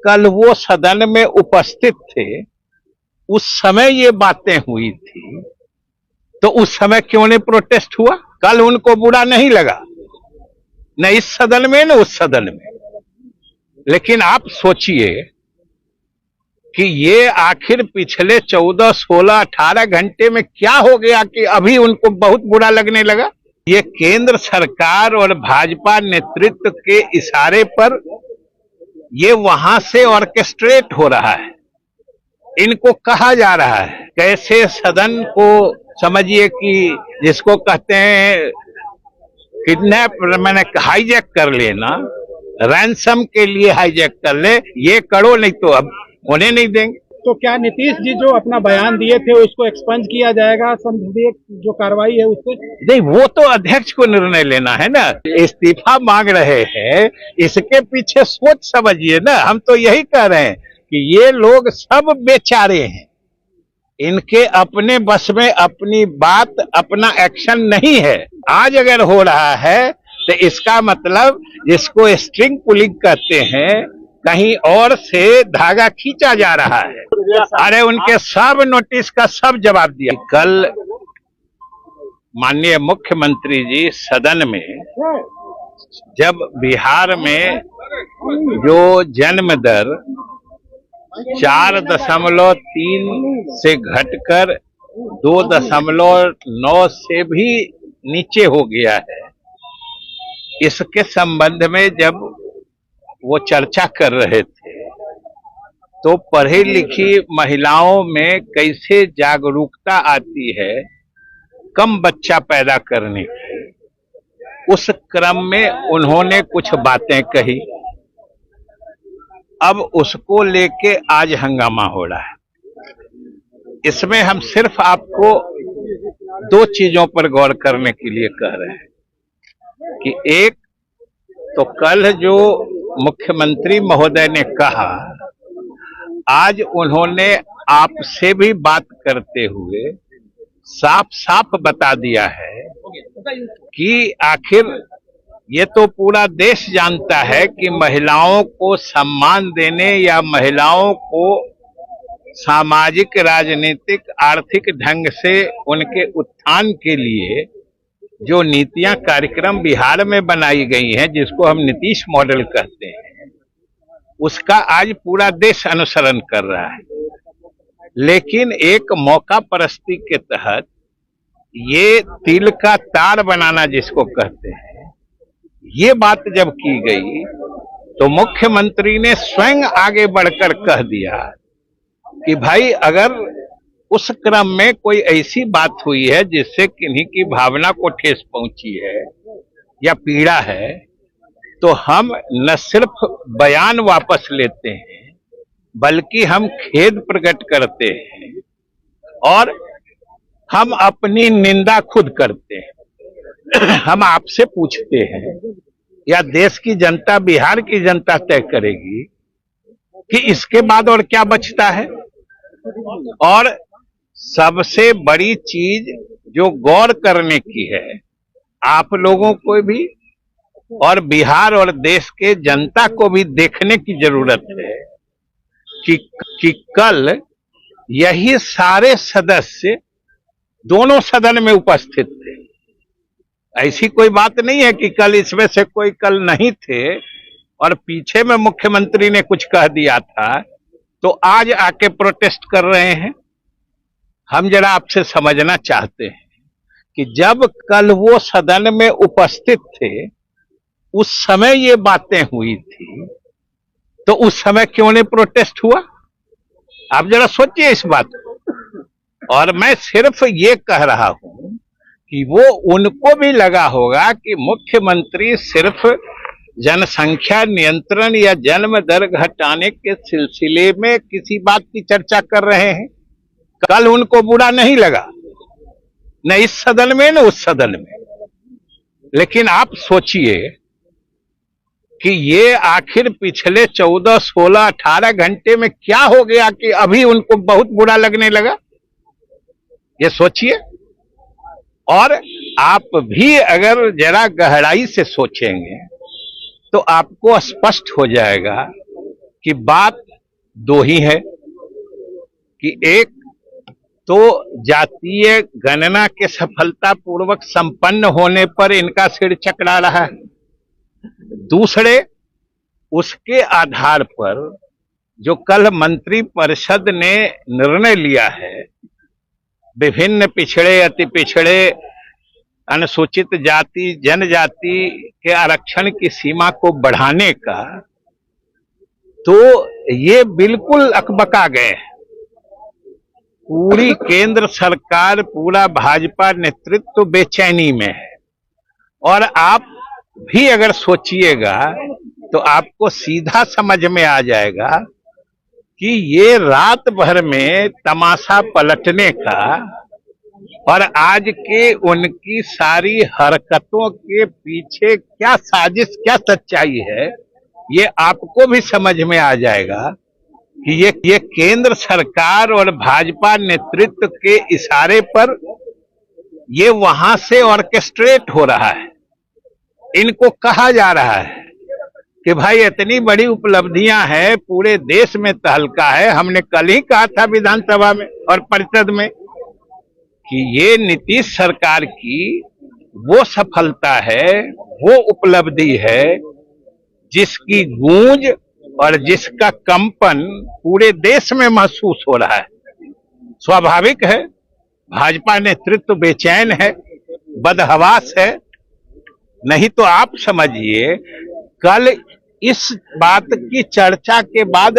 कल वो सदन में उपस्थित थे, उस समय ये बातें हुई थी, तो उस समय क्यों नहीं प्रोटेस्ट हुआ? कल उनको बुरा नहीं लगा, न इस सदन में न उस सदन में। लेकिन आप सोचिए कि ये आखिर पिछले 14, 16, 18 घंटे में क्या हो गया कि अभी उनको बहुत बुरा लगने लगा। ये केंद्र सरकार और भाजपा नेतृत्व के इशारे पर ये वहां से ऑर्केस्ट्रेट हो रहा है, इनको कहा जा रहा है। कैसे सदन को समझिए कि जिसको कहते हैं किडनैप, मैंने हाईजैक कर लेना, रैंसम के लिए हाईजैक कर ले, ये करो, नहीं तो अब होने नहीं देंगे। तो क्या नीतीश जी जो अपना बयान दिए थे उसको एक्सपंज किया जाएगा, संसदीय जो कार्रवाई है उससे? नहीं, वो तो अध्यक्ष को निर्णय लेना है ना। इस्तीफा मांग रहे हैं, इसके पीछे सोच समझिए ना। हम तो यही कह रहे हैं कि ये लोग सब बेचारे हैं, इनके अपने बस में अपनी बात, अपना एक्शन नहीं है। आज अगर हो रहा है तो इसका मतलब जिसको स्ट्रिंग पुलिंग कहते हैं, कहीं और से धागा खींचा जा रहा है। अरे उनके सब नोटिस का सब जवाब दिया। कल माननीय मुख्यमंत्री जी सदन में जब बिहार में जो जन्म दर 4.3 से घटकर 2.9 से भी नीचे हो गया है, इसके संबंध में जब वो चर्चा कर रहे थे तो पढ़ी लिखी महिलाओं में कैसे जागरूकता आती है कम बच्चा पैदा करने की, उस क्रम में उन्होंने कुछ बातें कही। अब उसको लेके आज हंगामा हो रहा है। इसमें हम सिर्फ आपको 2 चीजों पर गौर करने के लिए कह रहे हैं कि एक तो कल जो मुख्यमंत्री महोदय ने कहा, आज उन्होंने आपसे भी बात करते हुए साफ साफ बता दिया है कि आखिर ये तो पूरा देश जानता है कि महिलाओं को सम्मान देने या महिलाओं को सामाजिक, राजनीतिक, आर्थिक ढंग से उनके उत्थान के लिए जो नीतियां, कार्यक्रम बिहार में बनाई गई हैं, जिसको हम नीतीश मॉडल कहते हैं, उसका आज पूरा देश अनुसरण कर रहा है। लेकिन एक मौका परस्ती के तहत ये तिल का तार बनाना जिसको कहते हैं, ये बात जब की गई तो मुख्यमंत्री ने स्वयं आगे बढ़कर कह दिया कि भाई अगर उस क्रम में कोई ऐसी बात हुई है जिससे किन्हीं की भावना को ठेस पहुंची है या पीड़ा है, तो हम न सिर्फ बयान वापस लेते हैं बल्कि हम खेद प्रकट करते हैं और हम अपनी निंदा खुद करते हैं। हम आपसे पूछते हैं या देश की जनता, बिहार की जनता तय करेगी कि इसके बाद और क्या बचता है। और सबसे बड़ी चीज जो गौर करने की है, आप लोगों को भी और बिहार और देश के जनता को भी देखने की जरूरत है कि कल यही सारे सदस्य दोनों सदन में उपस्थित थे। ऐसी कोई बात नहीं है कि कल इसमें से कोई कल नहीं थे और पीछे में मुख्यमंत्री ने कुछ कह दिया था तो आज आके प्रोटेस्ट कर रहे हैं। हम जरा आपसे समझना चाहते हैं कि जब कल वो सदन में उपस्थित थे, उस समय ये बातें हुई थी, तो उस समय क्यों नहीं प्रोटेस्ट हुआ? आप जरा सोचिए इस बात को। और मैं सिर्फ ये कह रहा हूं कि वो उनको भी लगा होगा कि मुख्यमंत्री सिर्फ जनसंख्या नियंत्रण या जन्म दर घटाने के सिलसिले में किसी बात की चर्चा कर रहे हैं। कल उनको बुरा नहीं लगा, न इस सदन में न उस सदन में। लेकिन आप सोचिए कि ये आखिर पिछले 14, 16, 18 घंटे में क्या हो गया कि अभी उनको बहुत बुरा लगने लगा। ये सोचिए। और आप भी अगर जरा गहराई से सोचेंगे तो आपको स्पष्ट हो जाएगा कि बात दो ही है कि एक तो जातीय गणना के सफलतापूर्वक संपन्न होने पर इनका सिर चकरा रहा है, दूसरे उसके आधार पर जो कल मंत्री परिषद ने निर्णय लिया है विभिन्न पिछड़े, अति पिछड़े, अनुसूचित जाति, जनजाति के आरक्षण की सीमा को बढ़ाने का, तो ये बिल्कुल अकबका गए हैं। पूरी केंद्र सरकार, पूरा भाजपा नेतृत्व बेचैनी में है। और आप भी अगर सोचिएगा तो आपको सीधा समझ में आ जाएगा कि ये रात भर में तमाशा पलटने का और आज के उनकी सारी हरकतों के पीछे क्या साजिश, क्या सच्चाई है, ये आपको भी समझ में आ जाएगा कि ये केंद्र सरकार और भाजपा नेतृत्व के इशारे पर ये वहां से ऑर्केस्ट्रेट हो रहा है। इनको कहा जा रहा है कि भाई इतनी बड़ी उपलब्धियां हैं, पूरे देश में तहलका है। हमने कल ही कहा था विधानसभा में और परिषद में कि ये नीतीश सरकार की वो सफलता है, वो उपलब्धि है जिसकी गूंज और जिसका कंपन पूरे देश में महसूस हो रहा है। स्वाभाविक है, भाजपा नेतृत्व बेचैन है, बदहवास है। नहीं तो आप समझिए कल इस बात की चर्चा के बाद